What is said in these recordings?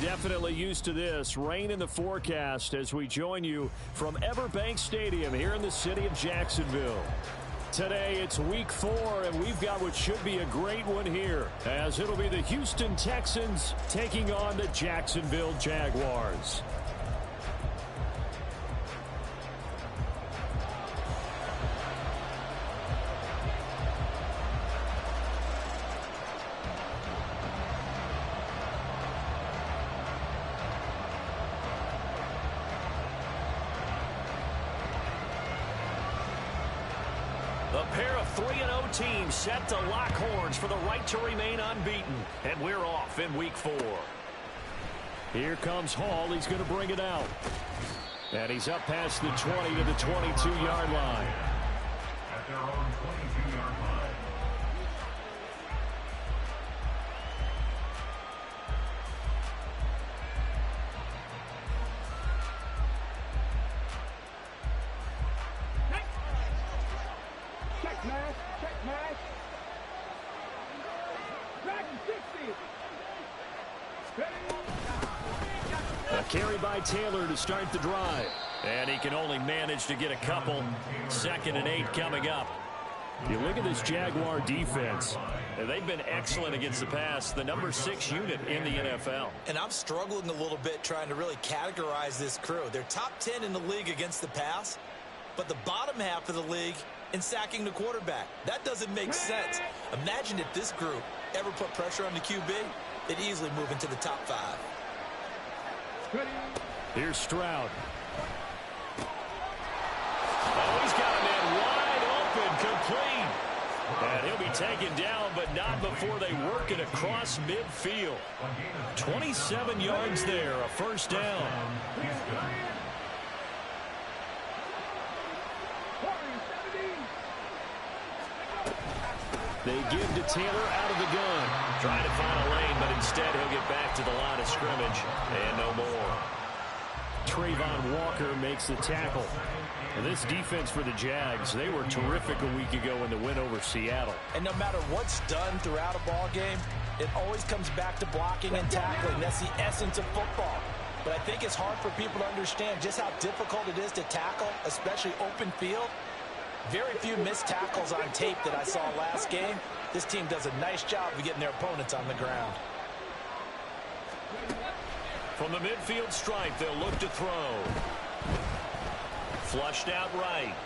Definitely used to this. Rain in the forecast as we join you from Everbank Stadium here in the city of Jacksonville. Today it's week 4, and we've got what should be a great one here, as it'll be the Houston Texans taking on the Jacksonville Jaguars. A pair of 3-0 teams set to lock horns for the right to remain unbeaten. And we're off in week 4. Here comes Hall. He's going to bring it out. And he's up past the 20 to the 22-yard line. At their own 22-yard line. A carry by Taylor to start the drive. And he can only manage to get a couple. 2nd and 8 coming up. You look at this Jaguar defense. They've been excellent against the pass, the number 6 unit in the NFL. And I'm struggling a little bit trying to really categorize this crew. They're top 10 in the league against the pass, but the bottom half of the league in sacking the quarterback. That doesn't make sense. Imagine if this group ever put pressure on the QB, they'd easily move into the top 5. Here's Stroud. Oh, he's got a man wide open, complete. And he'll be taken down, but not before they work it across midfield. 27 yards there, a first down. They give to Taylor out of the gun. Trying to find a lane, but instead he'll get back to the line of scrimmage. And no more. Trayvon Walker makes the tackle. And this defense for the Jags, they were terrific a week ago in the win over Seattle. And no matter what's done throughout a ball game, it always comes back to blocking and tackling. That's the essence of football. But I think it's hard for people to understand just how difficult it is to tackle, especially open field. Very few missed tackles on tape that I saw last game. This team does a nice job of getting their opponents on the ground. From the midfield stripe, they'll look to throw. Flushed out right.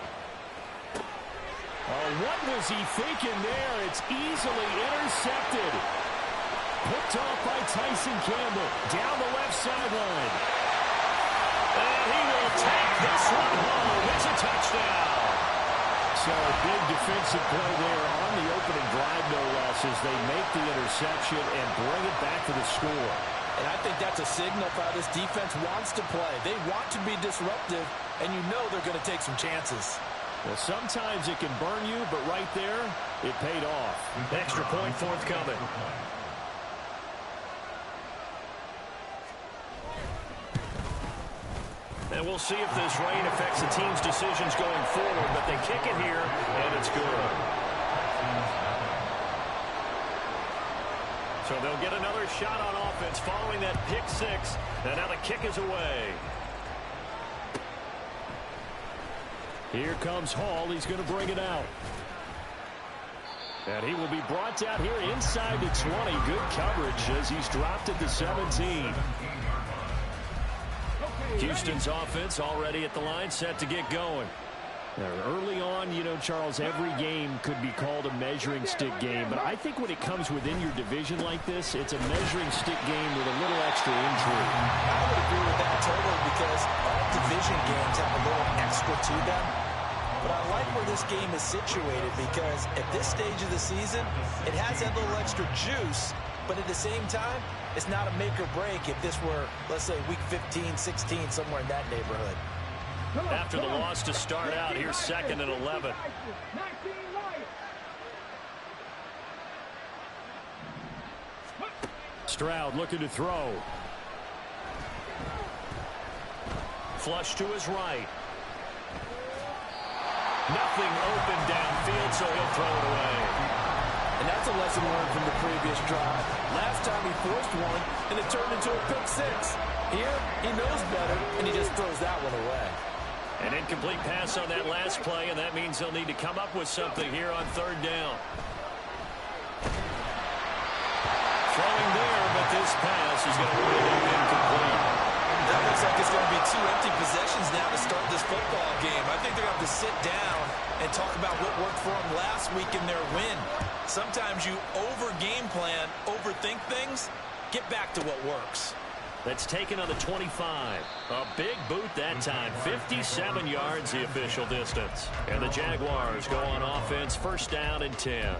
Oh, what was he thinking there? It's easily intercepted. Picked off by Tyson Campbell. Down the left sideline. And he will take this one home. It's a touchdown. So a big defensive play there on the opening drive, no less, as they make the interception and bring it back to the score. And I think that's a signal for how this defense wants to play. They want to be disruptive, and you know they're going to take some chances. Well, sometimes it can burn you, but right there, it paid off. Extra point forthcoming. And we'll see if this rain affects the team's decisions going forward, but they kick it here, and it's good. So they'll get another shot on offense following that pick 6, and now the kick is away. Here comes Hall. He's going to bring it out. And he will be brought down here inside the 20. Good coverage as he's dropped at the 17. Houston's offense already at the line, set to get going. Early on, you know, Charles, every game could be called a measuring stick game. But I think when it comes within your division like this, it's a measuring stick game with a little extra intrigue. I would agree with that totally because all division games have a little extra to them. But I like where this game is situated because at this stage of the season, it has that little extra juice. But at the same time, it's not a make or break if this were, let's say, week 15, 16, somewhere in that neighborhood. After the loss to start out, here's 2nd and 11. Stroud looking to throw. Flush to his right. Nothing open downfield, so he'll throw it away. And that's a lesson learned from the previous drive. Last time he forced one, and it turned into a pick six. Here, he knows better, and he just throws that one away. An incomplete pass on that last play, and that means they'll need to come up with something here on third down. Throwing there, but this pass is going to wind up incomplete. That looks like it's going to be 2 empty possessions now to start this football game. I think they're going to have to sit down and talk about what worked for them last week in their win. Sometimes you over-game plan, overthink things, get back to what works. That's taken on the 25. A big boot that time. 57 yards the official distance. And the Jaguars go on offense, first down and 10.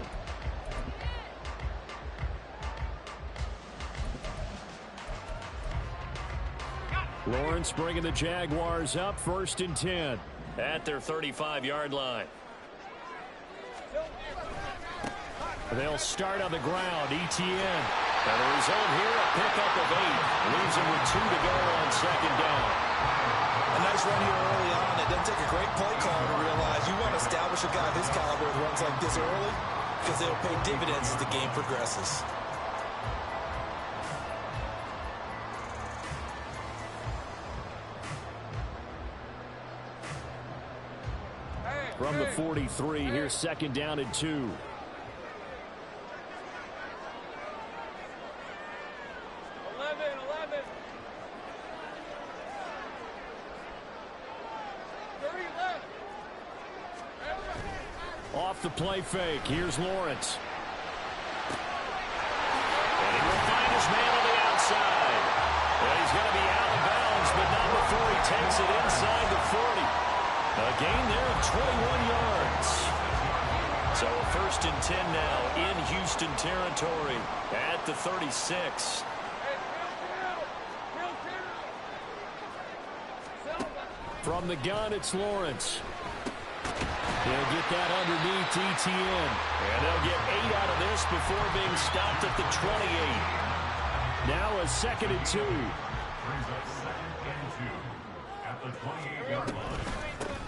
Lawrence bringing the Jaguars up, first and 10. At their 35-yard line. They'll start on the ground. ETN. And the result here, a pickup of 8. Leaves them with 2 to go on second down. A nice run here early on. It doesn't take a great play caller to realize you want to establish a guy of his caliber with runs like this early because they'll pay dividends as the game progresses. From the 43, here's second down and 2. Off the play fake, here's Lawrence. And he will find his man on the outside. Well, he's going to be out of bounds, but not before he takes it inside the 40. A gain there of 21 yards. So first and 10 now in Houston territory at the 36. From the gun, it's Lawrence. He'll get that underneath ETN. And they'll get 8 out of this before being stopped at the 28. Now a second and 2. Brings up second and 2 at the 28-yard line.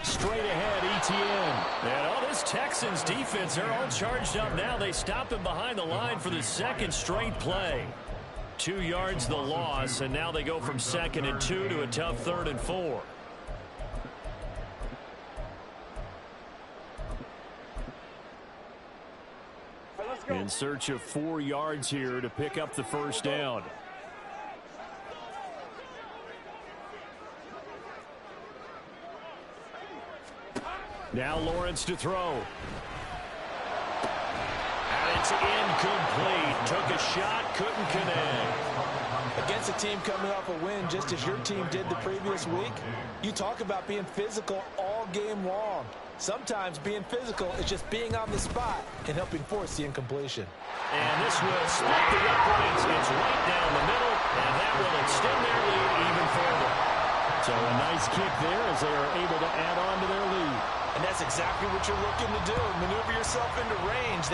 Straight ahead, ETN. And all this Texans defense, they're all charged up now. They stop him behind the line for the second straight play. 2 yards the loss, and now they go from second and 2 to a tough third and 4. In search of 4 yards here to pick up the first down. Now Lawrence to throw. And it's incomplete. Took a shot, couldn't connect. Against a team coming off a win just as your team did the previous week, you talk about being physical all game long. Sometimes being physical is just being on the spot and helping force the incompletion. And this will split the uprights. It's right down the middle, and that will extend their lead even further. So a nice kick there as they are able to add on to their lead. And that's exactly what you're looking to do. Maneuver yourself into range.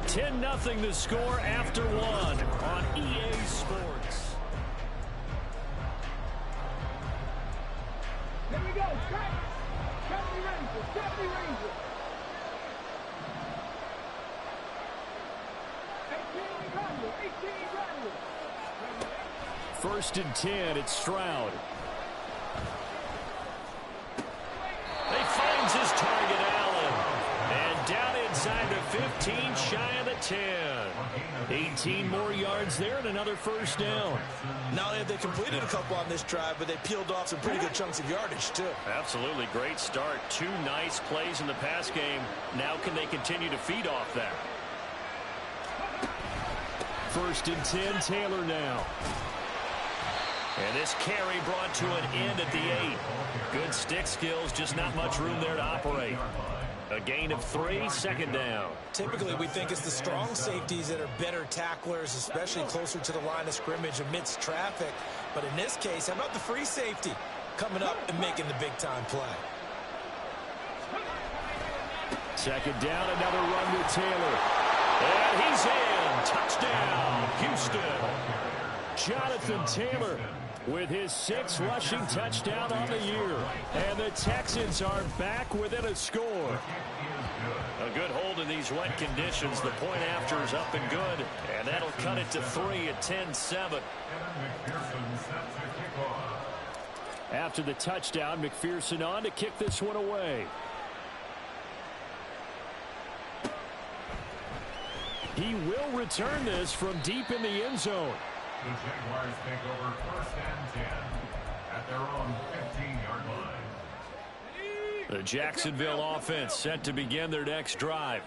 10-0 the score after 1 on EA Sports. Here we go. Cut the Rangers. Cut the Rangers. 18 Rangers. First and 10, it's Stroud. He finds his target, Allen. And down inside the 15, shy of the 10. 18 more yards there and another first down. Not only have they completed a couple on this drive, but they peeled off some pretty good chunks of yardage, too. Absolutely great start. 2 nice plays in the pass game. Now can they continue to feed off that? First and 10, Taylor now. And this carry brought to an end at the 8. Good stick skills, just not much room there to operate. A gain of 3, second down. Typically, we think it's the strong safeties that are better tacklers, especially closer to the line of scrimmage amidst traffic. But in this case, how about the free safety coming up and making the big-time play? Second down, another run with Taylor. And he's in. Touchdown, Houston. Jonathan Taylor with his 6th rushing touchdown on the year. And the Texans are back within a score. A good hold in these wet conditions. The point after is up and good. And that'll cut it to 3 at 10-7. After the touchdown, McPherson on to kick this one away. He will return this from deep in the end zone. The Jaguars take over 1st and 10 at their own 15-yard line. The Jacksonville offense set to begin their next drive.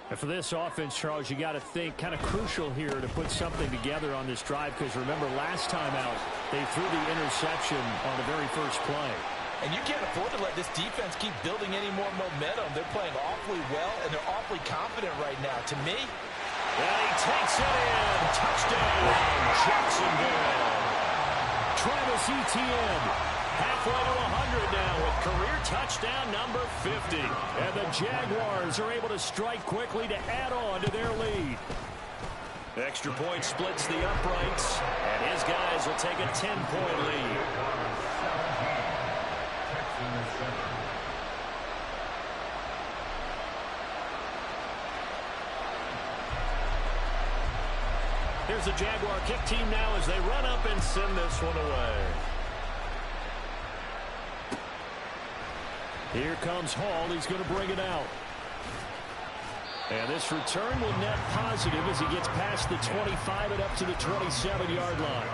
And for this offense, Charles, you got to think kind of crucial here to put something together on this drive, because remember last time out they threw the interception on the very first play. And you can't afford to let this defense keep building any more momentum. They're playing awfully well, and they're awfully confident right now. To me, and he takes it in. Touchdown, Jacksonville. Travis Etienne halfway to 100 now with career touchdown number 50. And the Jaguars are able to strike quickly to add on to their lead. Extra point splits the uprights, and his guys will take a 10-point lead. Here's the Jaguar kick team now as they run up and send this one away. Here comes Hall. He's going to bring it out. And this return will net positive as he gets past the 25 and up to the 27-yard line.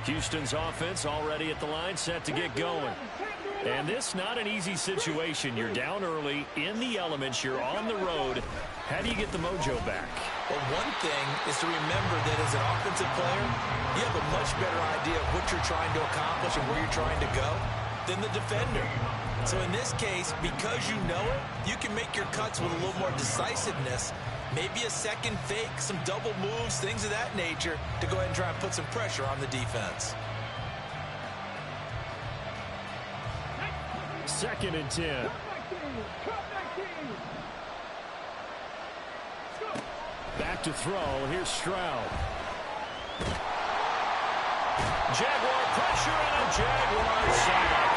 Houston's offense already at the line, set to get going. And this not an easy situation. You're down early, in the elements, you're on the road. How do you get the mojo back? Well, one thing is to remember that as an offensive player, you have a much better idea of what you're trying to accomplish and where you're trying to go than the defender. So in this case, because you know it, you can make your cuts with a little more decisiveness. Maybe a second fake, some double moves, things of that nature to go ahead and try and put some pressure on the defense. 2nd and 10. Back to throw. Here's Stroud. Jaguar pressure and a Jaguar sack.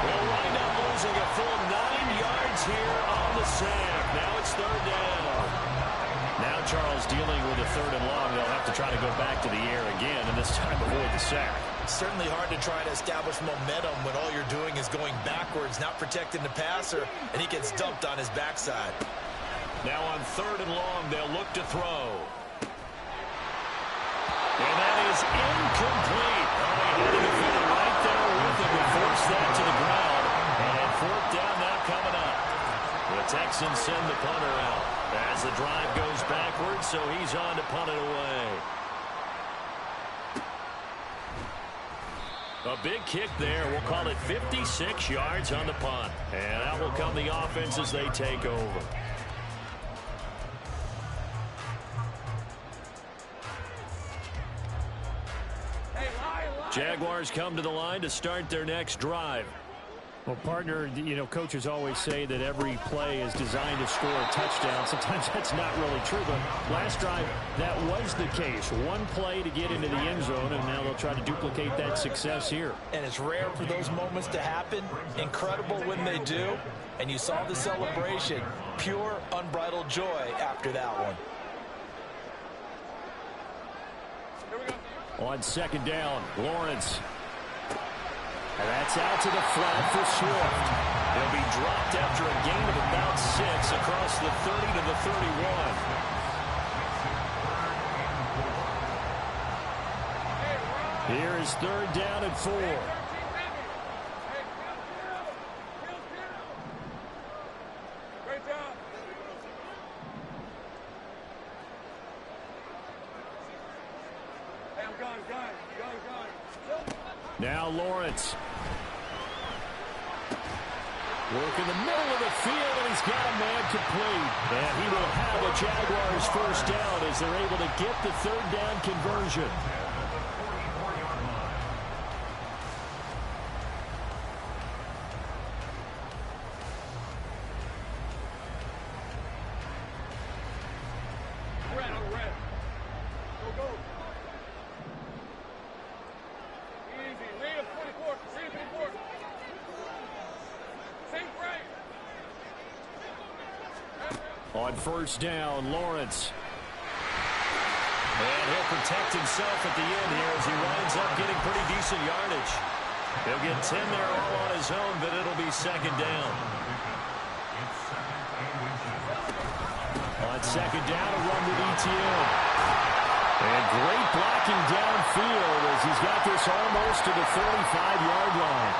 They'll wind up losing a full 9 yards here on the sack. Now it's 3rd down. Now Charles dealing with a 3rd and long. They'll have to try to go back to the air again, and this time avoid the sack. Certainly hard to try to establish momentum when all you're doing is going backwards, not protecting the passer, and he gets dumped on his backside. Now on 3rd and long, they'll look to throw. And that is incomplete. Oh, he had a defender right there with him to force that to the ground. And 4th down now coming up. The Texans send the punter out as the drive goes backwards, so he's on to punt it away. A big kick there. We'll call it 56 yards on the punt. And out will come the offense as they take over. Jaguars come to the line to start their next drive. Well, partner, you know, coaches always say that every play is designed to score a touchdown. Sometimes that's not really true, but last drive, that was the case. One play to get into the end zone, and now they'll try to duplicate that success here. And it's rare for those moments to happen. Incredible when they do. And you saw the celebration. Pure, unbridled joy after that one. On 2nd down, Lawrence. And that's out to the flat for Swift. He'll be dropped after a gain of about 6 across the 30 to the 31. Here is 3rd down and 4. Now Lawrence. Work in the middle of the field, and he's got a man complete. And he will have a Jaguars 1st down as they're able to get the 3rd down conversion. On first down, Lawrence. And he'll protect himself at the end here as he winds up getting pretty decent yardage. He'll get 10 there all on his own, but it'll be second down. On second down, a run with ETN. And great blocking downfield as he's got this almost to the 35-yard line.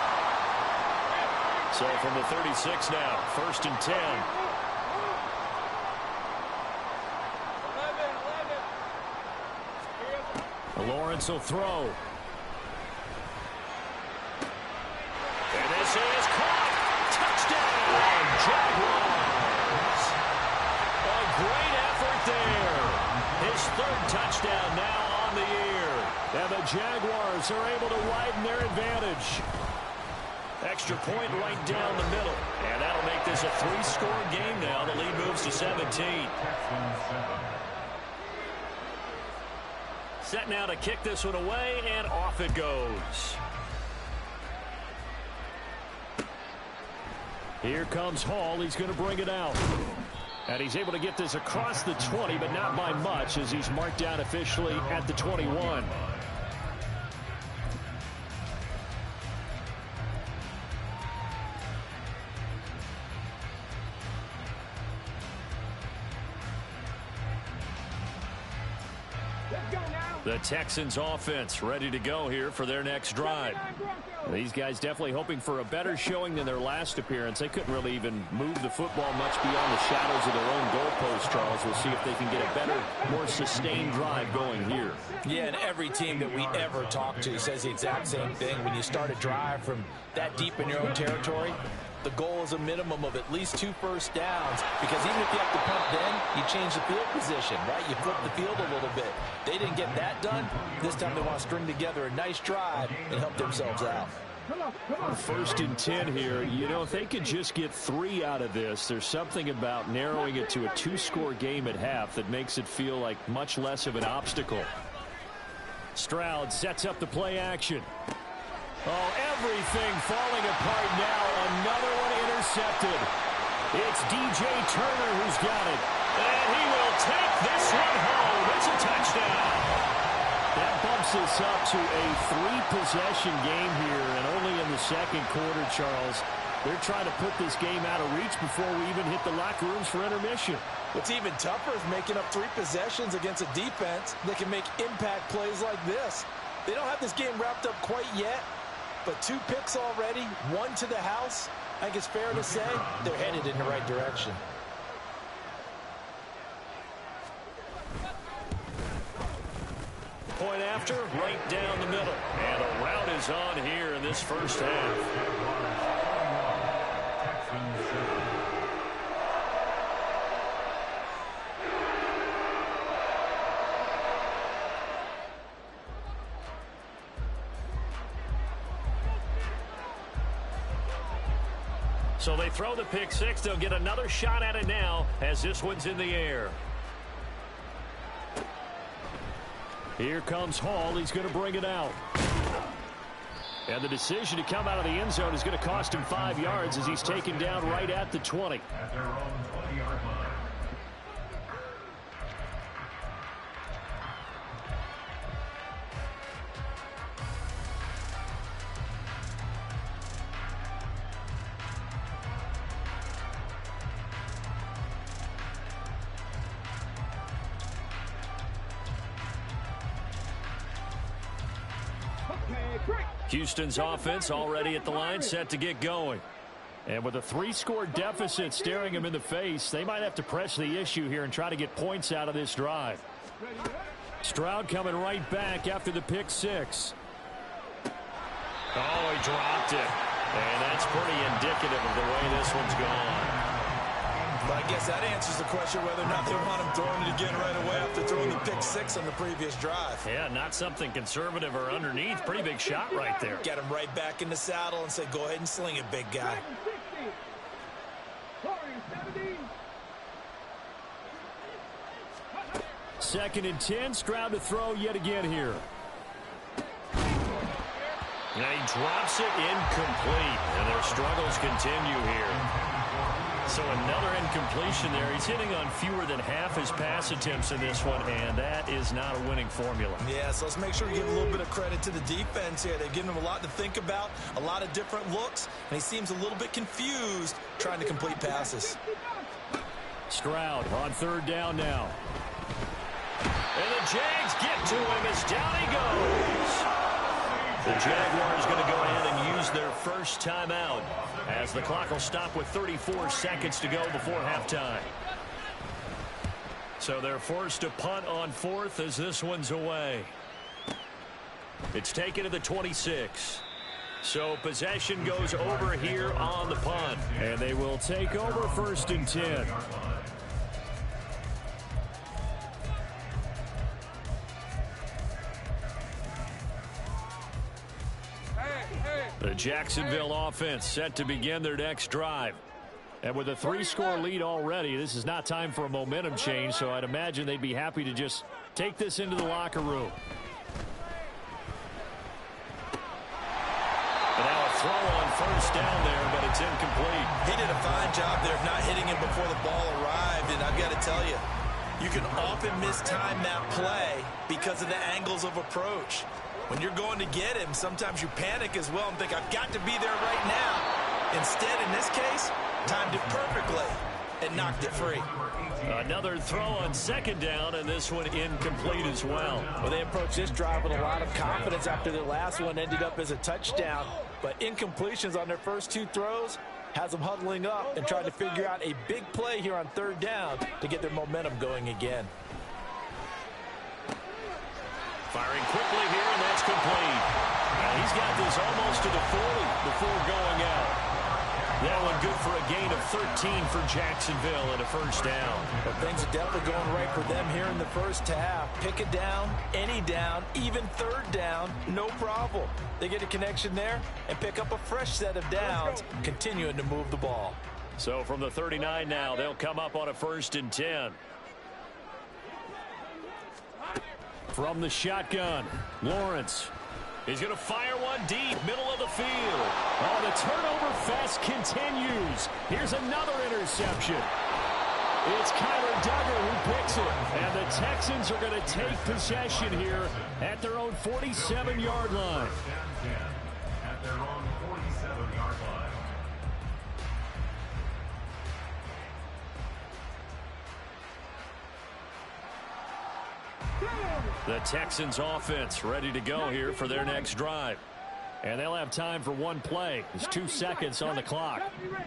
So from the 36 now, first and 10. Lawrence will throw. And this is caught. Touchdown, Jaguars. A great effort there. His third touchdown now on the year. And the Jaguars are able to widen their advantage. Extra point right down the middle. And that'll make this a 3-score game now. The lead moves to 17. Set now to kick this one away, and off it goes. Here comes Hall. He's going to bring it out. And he's able to get this across the 20, but not by much as he's marked down officially at the 21. The Texans offense ready to go here for their next drive. These guys definitely hoping for a better showing than their last appearance. They couldn't really even move the football much beyond the shadows of their own goalpost, Charles. We'll see if they can get a better, more sustained drive going here. Yeah, and every team that we ever talk to says the exact same thing. When you start a drive from that deep in your own territory, the goal is a minimum of at least 2 first downs, because even if you have to punt then, you change the field position, right? You flip the field a little bit. They didn't get that done. This time they want to string together a nice drive and help themselves out. First and 10 here. You know, if they could just get 3 out of this, there's something about narrowing it to a 2-score game at half that makes it feel like much less of an obstacle. Stroud sets up the play action. Oh, everything falling apart now. Another one intercepted. It's DJ Turner who's got it. And he will take this one home. It's a touchdown. That bumps us up to a 3-possession game here, and only in the second quarter, Charles. They're trying to put this game out of reach before we even hit the locker rooms for intermission. What's even tougher is making up 3 possessions against a defense that can make impact plays like this. They don't have this game wrapped up quite yet, but 2 picks already, 1 to the house. I think it's fair to say they're headed in the right direction. Point after, right down the middle. And a route is on here in this first half. So they throw the pick 6. They'll get another shot at it now as this one's in the air. Here comes Hall. He's going to bring it out. And the decision to come out of the end zone is going to cost him 5 yards as he's taken down right at the 20. At their own 20-yard line. Houston's offense already at the line, set to get going. And with a 3-score deficit staring him in the face, they might have to press the issue here and try to get points out of this drive. Stroud coming right back after the pick 6. Oh, he dropped it. And that's pretty indicative of the way this one's gone. But I guess that answers the question whether or not they want him throwing it again right away after throwing the pick 6 on the previous drive. Yeah, not something conservative or underneath. Pretty big shot right there. Get him right back in the saddle and say, go ahead and sling it, big guy. 2nd and 10. Stroud to throw yet again here. And he drops it incomplete. And their struggles continue here. So another incompletion there. He's hitting on fewer than half his pass attempts in this one, and that is not a winning formula. Yeah, so let's make sure we give a little bit of credit to the defense here. They've given him a lot to think about, a lot of different looks, and he seems a little bit confused trying to complete passes. Stroud on third down now. And the Jags get to him as down he goes. The Jaguars going to go ahead and use their first timeout as the clock will stop with 34 seconds to go before halftime. So they're forced to punt on fourth as this one's away. It's taken to the 26. So possession goes over here on the punt. And they will take over first and 10. The Jacksonville offense set to begin their next drive. And with a 3-score lead already, this is not time for a momentum change, so I'd imagine they'd be happy to just take this into the locker room. And now a throw on first down there, but it's incomplete. He did a fine job there of not hitting him before the ball arrived, and I've got to tell you, you can often mistime that play because of the angles of approach. When you're going to get him, sometimes you panic as well and think, I've got to be there right now. Instead, in this case, timed it perfectly and knocked it free. Another throw on second down, and this one incomplete as well. Well, they approached this drive with a lot of confidence after their last one ended up as a touchdown. But incompletions on their first 2 throws has them huddling up and trying to figure out a big play here on third down to get their momentum going again. Firing quickly here, and that's complete. And he's got this almost to the 40 before going out. That one good for a gain of 13 for Jacksonville and a first down. But things are definitely going right for them here in the first half. Pick a down, any down, even third down, no problem. They get a connection there and pick up a fresh set of downs, continuing to move the ball. So from the 39 now, they'll come up on a first and 10. From the shotgun, Lawrence. He's going to fire one deep, middle of the field. Oh, the turnover fest continues. Here's another interception. It's Kyler Duggar who picks it. And the Texans are going to take possession here at their own 47-yard line. At their own 47-yard line. The Texans offense ready to go here for their next drive. And they'll have time for one play. There's 2 seconds on the clock. 18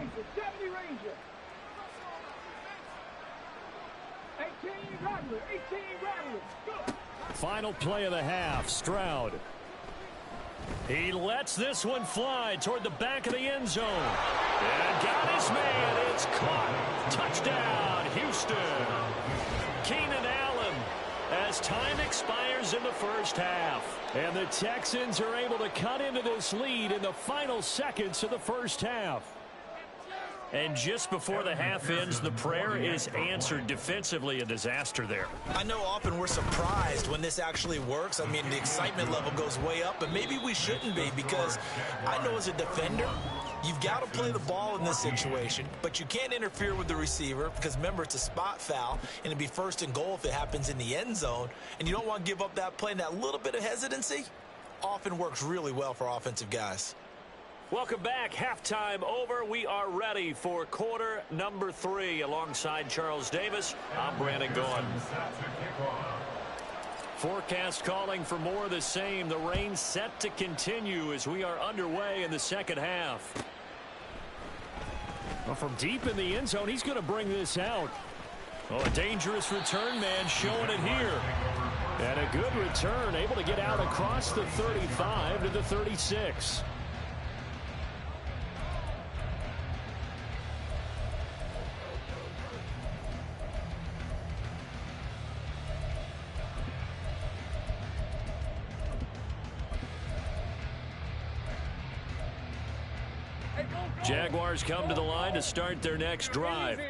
Rattler. Go. Final play of the half, Stroud. He lets this one fly toward the back of the end zone. And got his man. It's caught. Touchdown, Houston. Keenan Allen as time expires in the first half. And the Texans are able to cut into this lead in the final seconds of the first half. And just before the half ends, the prayer is answered. Defensively, a disaster there. I know often we're surprised when this actually works. I mean, the excitement level goes way up, but maybe we shouldn't be, because I know as a defender, you've got to play the ball in this situation, but you can't interfere with the receiver because, remember, it's a spot foul, and it'd be first and goal if it happens in the end zone, and you don't want to give up that play. And that little bit of hesitancy often works really well for offensive guys. Welcome back. Halftime over. We are ready for quarter number 3. Alongside Charles Davis, I'm Brandon Gaughan. Forecast calling for more of the same. The rain set to continue as we are underway in the second half. Well, from deep in the end zone, he's going to bring this out. Oh, a dangerous return man showing it here. And a good return, able to get out across the 35 to the 36. Jaguars come to the line to start their next drive.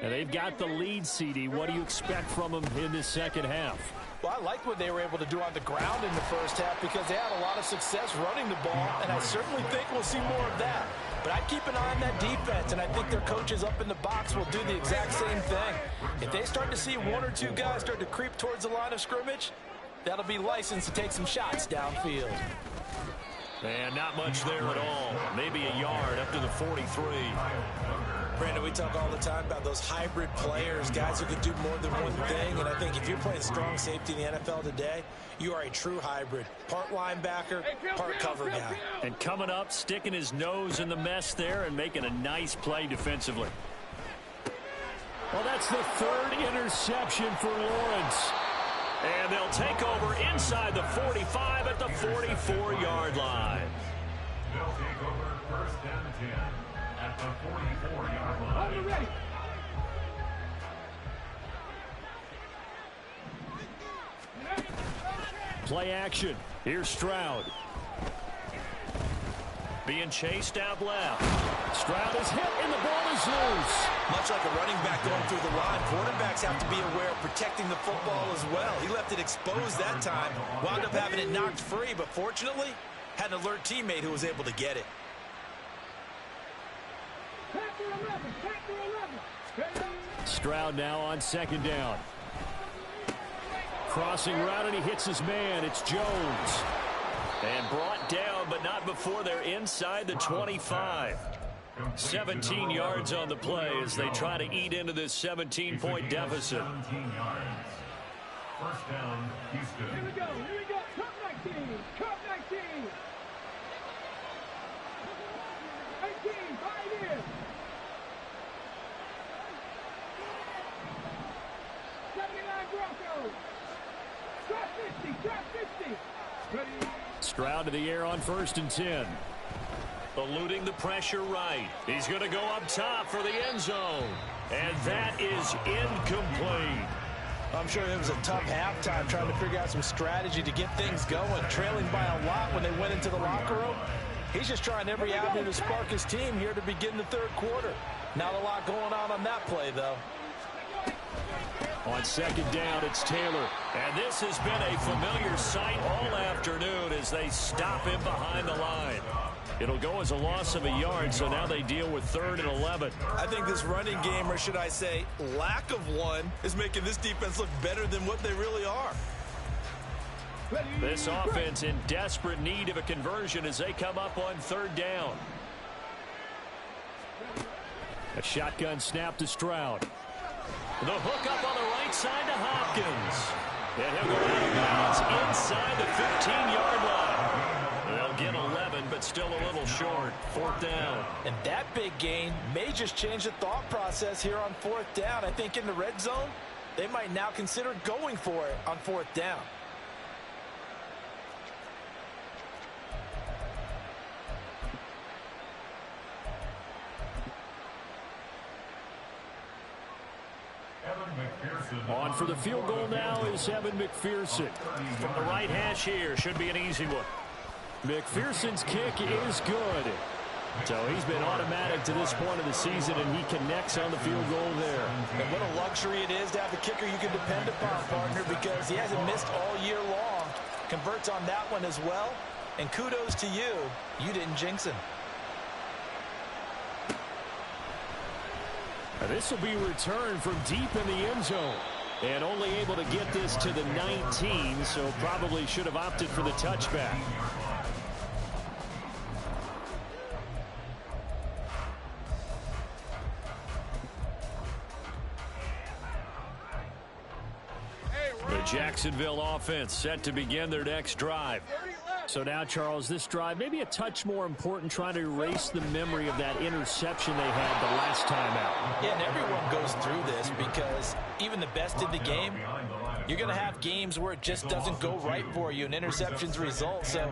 And they've got the lead, CD. What do you expect from them in this second half? Well, I liked what they were able to do on the ground in the first half because they had a lot of success running the ball, and I certainly think we'll see more of that. But I'd keep an eye on that defense, and I think their coaches up in the box will do the exact same thing. If they start to see one or two guys start to creep towards the line of scrimmage, that'll be licensed to take some shots downfield. And not much there at all. Maybe a yard up to the 43. Brandon, we talk all the time about those hybrid players, guys who can do more than one thing. And I think if you're playing strong safety in the NFL today, you are a true hybrid. Part linebacker, part cover guy. And coming up, sticking his nose in the mess there and making a nice play defensively. Well, that's the third interception for Lawrence. And they'll take over inside the 45 at the 44-yard line. They'll take over first and 10 at the 44-yard line. Ready. Play action. Here's Stroud. Being chased out left. Stroud is hit and the ball is loose. Much like a running back going through the line, quarterbacks have to be aware of protecting the football as well. He left it exposed that time, wound up having it knocked free, but fortunately, had an alert teammate who was able to get it. Stroud now on second down. Crossing route, and he hits his man. It's Jones. And brought down, but not before they're inside the 25. 17 yards on the play as they try to eat into this 17-point deficit. 17 yards. First down, Houston. Here we go. Cup 19. Cup 19. 18, 5 years. 79 Broncos. Drop 50. Ready. Stroud to the air on first and 10. Eluding the pressure right. He's going to go up top for the end zone. And that is incomplete. I'm sure it was a tough halftime trying to figure out some strategy to get things going. Trailing by a lot when they went into the locker room. He's just trying every avenue to spark his team here to begin the third quarter. Not a lot going on that play, though. On second down, it's Taylor. And this has been a familiar sight all afternoon as they stop him behind the line. It'll go as a loss of a yard, so now they deal with 3rd and 11. I think this running game, or should I say lack of one, is making this defense look better than what they really are. This offense in desperate need of a conversion as they come up on 3rd down. A shotgun snap to Stroud. The hook up on the right side to Hopkins. And he'll go out of bounds inside the 15-yard line. They'll get 11, but still a little short. 4th down. And that big gain may just change the thought process here on 4th down. I think in the red zone, they might now consider going for it on 4th down. On for the field goal now is Evan McPherson. From the right hash here, should be an easy one. McPherson's kick is good. So he's been automatic to this point of the season, and he connects on the field goal there. And what a luxury it is to have a kicker you can depend upon, partner, because he hasn't missed all year long. Converts on that one as well. And kudos to you. You didn't jinx him. This will be returned from deep in the end zone. And only able to get this to the 19, so probably should have opted for the touchback. The Jacksonville offense set to begin their next drive. So now, Charles, this drive maybe a touch more important, trying to erase the memory of that interception they had the last time out. Yeah, and everyone goes through this because even the best in the game, you're going to have games where it just doesn't go right for you and interceptions result. So,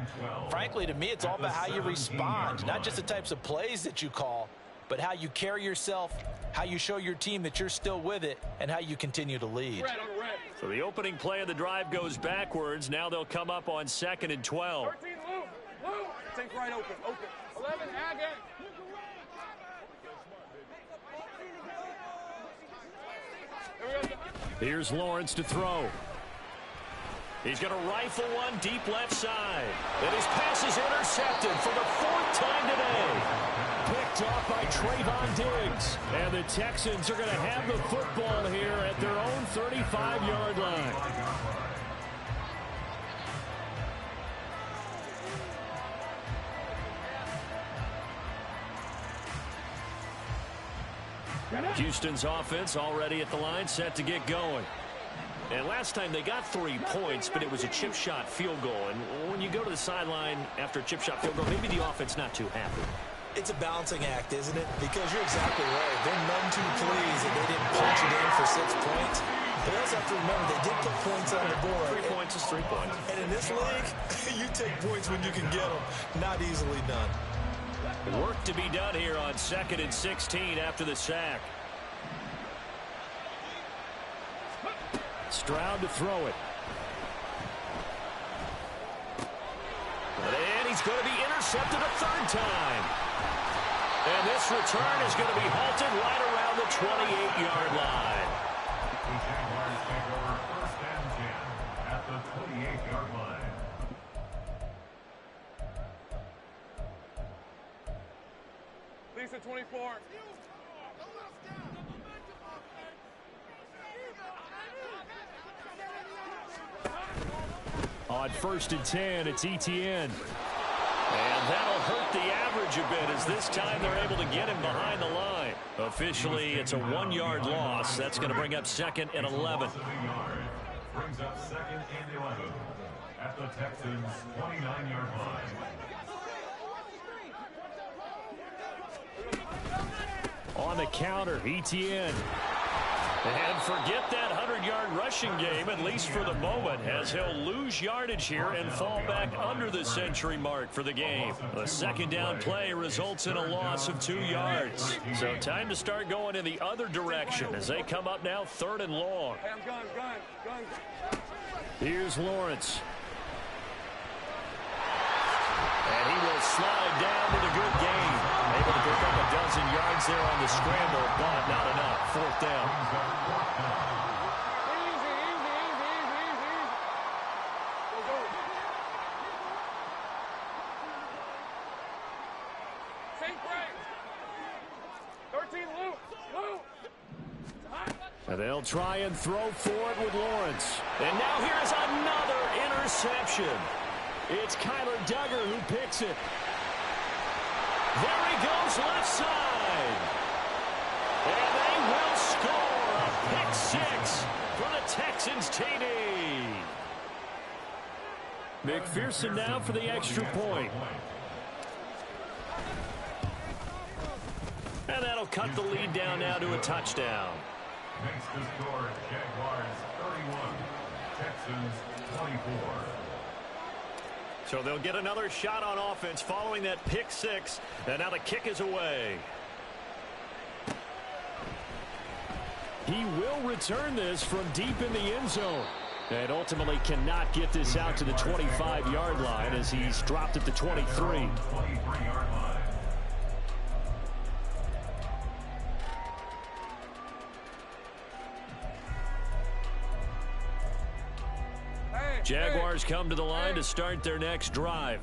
frankly, to me, it's all about how you respond, not just the types of plays that you call, but how you carry yourself, how you show your team that you're still with it, and how you continue to lead. So the opening play of the drive goes backwards. Now they'll come up on 2nd and 12. 13, Lou. Take right open. 11, Agate. Here's Lawrence to throw. He's going to rifle one deep left side. And his pass is intercepted for the 4th time today. picked off by Trayvon Diggs. And the Texans are going to have the football here at their own 35-yard line. Houston's offense already at the line, set to get going. And last time they got 3 points, but it was a chip shot field goal. And when you go to the sideline after a chip shot field goal, maybe the offense not too happy. It's a balancing act, isn't it? Because you're exactly right. They're none too pleased that they didn't punch it in for 6 points. But also have to remember, they did put points on the board. 3 points is 3 points. And in this league, you take points when you can get them. Not easily done. Work to be done here on 2nd and 16 after the sack. Stroud to throw it. And he's going to be intercepted a 3rd time. And this return is going to be halted right around the 28-yard line. The Jaguars take over 1st and 10 at the 28-yard line. Lisa 24. On 1st and 10, it's Etienne. And that'll hurt the average a bit as this time they're able to get him behind the line. Officially, it's a 1-yard loss. That's going to bring up 2nd and 11. Brings up 2nd and 11 at the Texans' 29-yard line. On the counter, Etienne. And forget that 100-yard rushing game, at least for the moment, as he'll lose yardage here and fall back under the century mark for the game. The 2nd down play results in a loss of 2 yards. So time to start going in the other direction as they come up now 3rd and long. Here's Lawrence. And he will slide down with a good gain. Able to pick up a dozen yards there on the scramble, but not enough. 4th down. And they'll try and throw for it with Lawrence. And now here's another interception. It's Kyler Duggar who picks it. There he goes left side. And they will score a pick 6 for the Texans TD. McPherson now for the extra point. And that'll cut the lead down now to a touchdown. Makes the score Jaguars 31, Texans 24. So they'll get another shot on offense following that pick 6. And now the kick is away. He will return this from deep in the end zone. And ultimately cannot get this out to the 25-yard line as he's dropped at the 23. 23-yard line. Jaguars come to the line to start their next drive.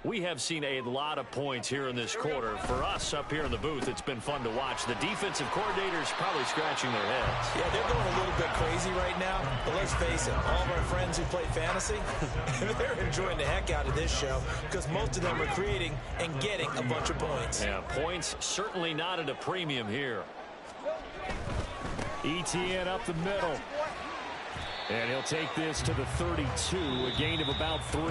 We have seen a lot of points here in this quarter. For us up here in the booth, it's been fun to watch. The defensive coordinators probably scratching their heads. Yeah, they're going a little bit crazy right now. But let's face it, all of our friends who play fantasy, they're enjoying the heck out of this show because most of them are creating and getting a bunch of points. Yeah, points certainly not at a premium here. Etienne up the middle. And he'll take this to the 32, a gain of about 3.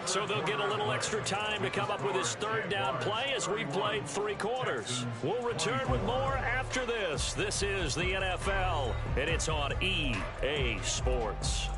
So they'll get a little extra time to come up with his 3rd down play as we played 3 quarters. We'll return with more after this. This is the NFL, and it's on EA Sports.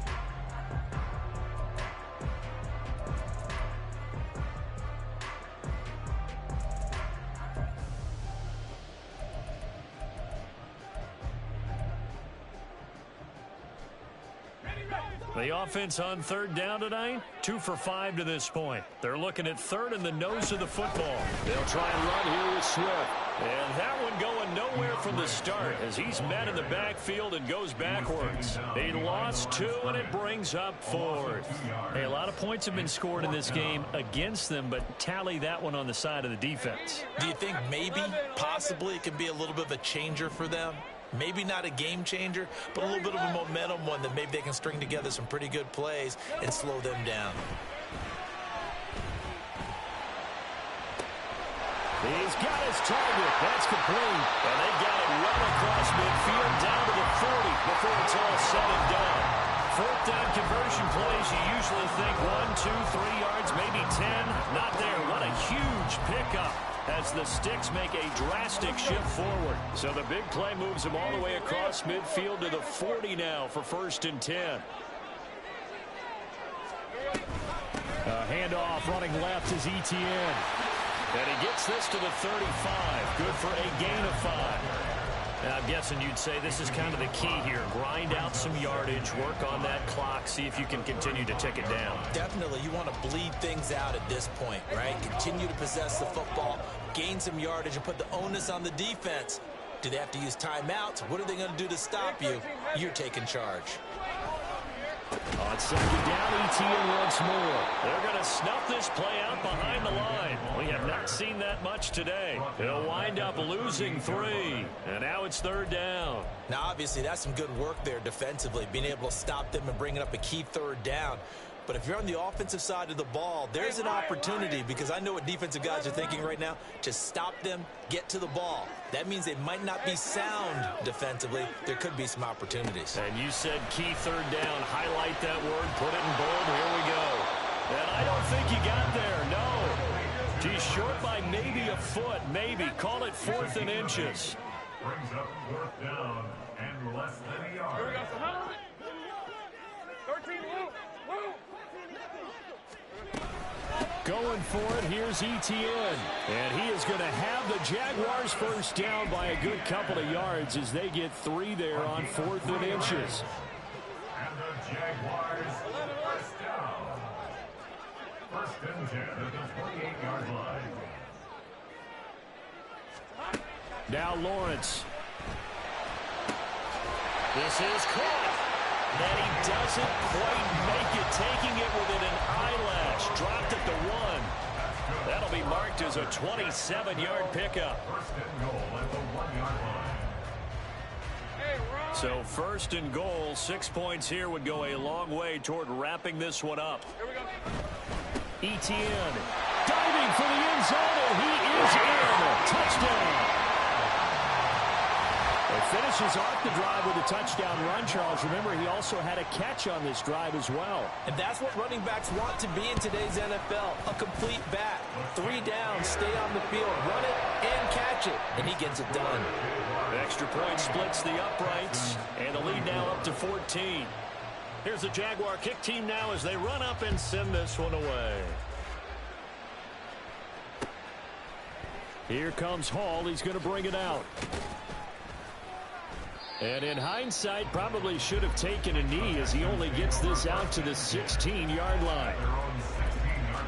The offense on 3rd down tonight, 2 for 5 to this point. They're looking at 3rd and the nose of the football. They'll try and run here with Swift. And that one going nowhere from the start as he's met in the backfield and goes backwards. He lost 2, and it brings up 4th. Hey, a lot of points have been scored in this game against them, but tally that one on the side of the defense. Do you think maybe, possibly, it can be a little bit of a changer for them? Maybe not a game changer, but a little bit of a momentum one that maybe they can string together some pretty good plays and slow them down. He's got his target. That's complete. And they got it well across midfield down to the 40 before it's all said and done. 4th down conversion plays, you usually think 1, 2, 3 yards, maybe 10. Not there. What a huge pickup as the Sticks make a drastic shift forward. So the big play moves them all the way across midfield to the 40 now for 1st and 10. Handoff running left is Etienne. And he gets this to the 35. Good for a gain of 5. Now, I'm guessing you'd say this is kind of the key here. Grind out some yardage, work on that clock, see if you can continue to tick it down. Definitely, you want to bleed things out at this point, right? Continue to possess the football, gain some yardage, and put the onus on the defense. Do they have to use timeouts? What are they going to do to stop you? You're taking charge. On 2nd down, Etienne once more. They're going to snuff this play out behind the line. We have not seen that much today. They'll wind up losing 3. And now it's 3rd down. Now, obviously, that's some good work there defensively, being able to stop them and bringing up a key 3rd down. But if you're on the offensive side of the ball, there's an opportunity, because I know what defensive guys are thinking right now. Just stop them, get to the ball. That means they might not be sound defensively. There could be some opportunities. And you said key 3rd down. Highlight that word. Put it in bold. Here we go. And I don't think he got there. No. He's short by maybe a foot. Maybe. Call it 4th and inches. Brings up 4th down and less than a yard. 13, move. Going for it, here's Etienne. And he is going to have the Jaguars 1st down by a good couple of yards as they get 3 there on 4th and inches. And the Jaguars 1st down. 1st and 10 at the 28-yard line. Now Lawrence. This is caught. And he doesn't quite make it, taking it within an eyelash. Dropped it to 1. That'll be marked as a 27-yard pickup. 1st and goal at the 1-yard line. So 1st and goal, 6 points here would go a long way toward wrapping this one up. Etienne diving for the end zone, and he is in. Touchdown. It finishes off the drive with a touchdown run, Charles. Remember, he also had a catch on this drive as well. And that's what running backs want to be in today's NFL, a complete back. 3 down, stay on the field, run it, and catch it. And he gets it done. The extra point splits the uprights, and the lead now up to 14. Here's the Jaguar kick team now as they run up and send this one away. Here comes Hall. He's going to bring it out. And in hindsight, probably should have taken a knee as he only gets this out to the 16-yard line. Their own 16-yard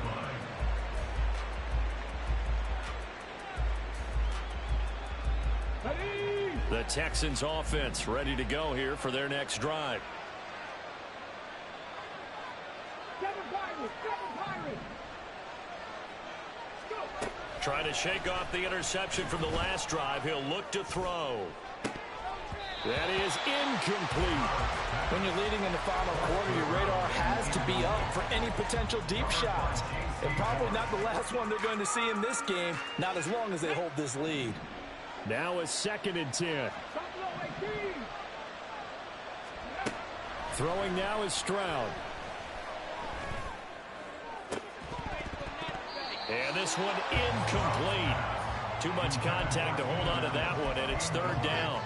line. The Texans offense ready to go here for their next drive. Trying to shake off the interception from the last drive. He'll look to throw. That is incomplete. When you're leading in the final quarter, your radar has to be up for any potential deep shots. And probably not the last one they're going to see in this game, not as long as they hold this lead. Now a 2nd and 10. Throwing now is Stroud. And this one incomplete. Too much contact to hold on to that one, and it's 3rd down.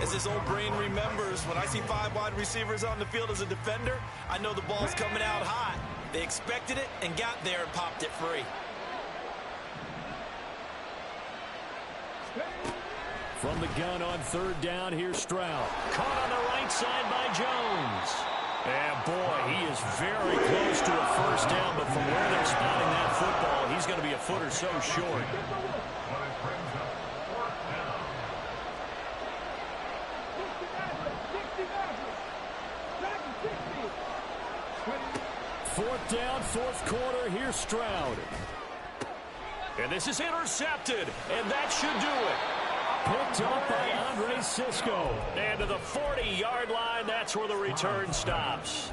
As his old brain remembers, when I see 5 wide receivers on the field as a defender, I know the ball's coming out hot. They expected it and got there and popped it free. From the gun on 3rd down, here's Stroud. Caught on the right side by Jones. And boy, he is very close to a 1st down, but from where they're spotting that football, he's going to be a foot or so short. But it brings up Fourth down, fourth quarter. Here's Stroud. And this is intercepted, and that should do it. Picked up by Andre Cisco. And to the 40-yard line, that's where the return stops.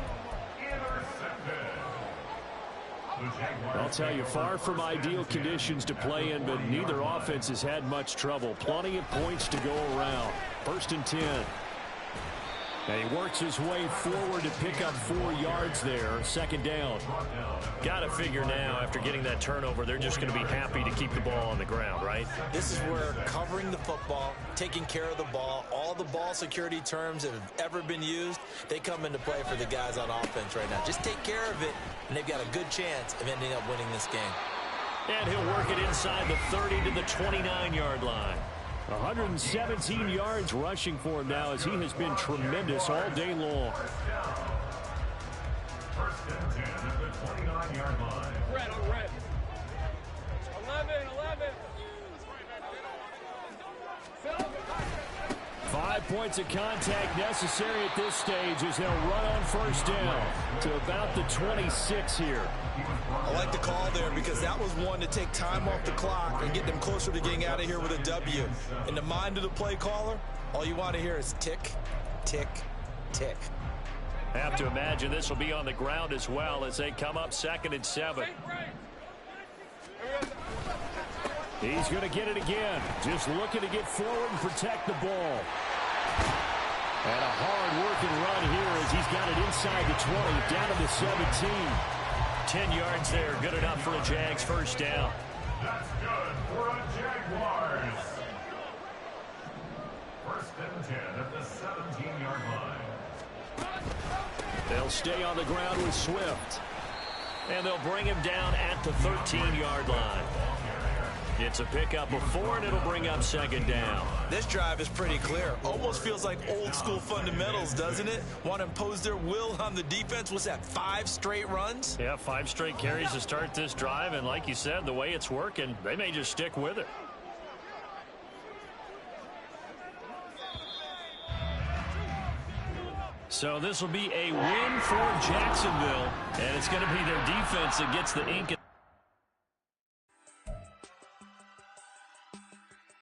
I'll tell you, far from ideal conditions to play in, but neither offense has had much trouble. Plenty of points to go around. 1st and 10. And he works his way forward to pick up 4 yards there. 2nd down. Got to figure now, after getting that turnover, they're just going to be happy to keep the ball on the ground, right? This is where covering the football, taking care of the ball, all the ball security terms that have ever been used, they come into play for the guys on offense right now. Just take care of it, and they've got a good chance of ending up winning this game. And he'll work it inside the 30 to the 29-yard line. 117 yards rushing for him now, as he has been tremendous all day long. 1st and 10 at the 29-yard line. Red, 11. 5 points of contact necessary at this stage as they'll run on 1st down to about the 26 here. I like the call there because that was one to take time off the clock and get them closer to getting out of here with a W. In the mind of the play caller, all you want to hear is tick, tick, tick. Have to imagine this will be on the ground as well as they come up 2nd and 7. He's going to get it again. Just looking to get forward and protect the ball. And a hard-working run here as he's got it inside the 20, down to the 17. 10 yards there, good enough for a Jags 1st down. That's good for a Jaguars. 1st and 10 at the 17-yard line. They'll stay on the ground with Swift. And they'll bring him down at the 13-yard line. It's a pickup of 4, and it'll bring up 2nd down. This drive is pretty clear. Almost feels like old-school fundamentals, doesn't it? Want to impose their will on the defense. What's that, 5 straight runs? Yeah, 5 straight carries to start this drive, and like you said, the way it's working, they may just stick with it. So this will be a win for Jacksonville, and it's going to be their defense that gets the ink.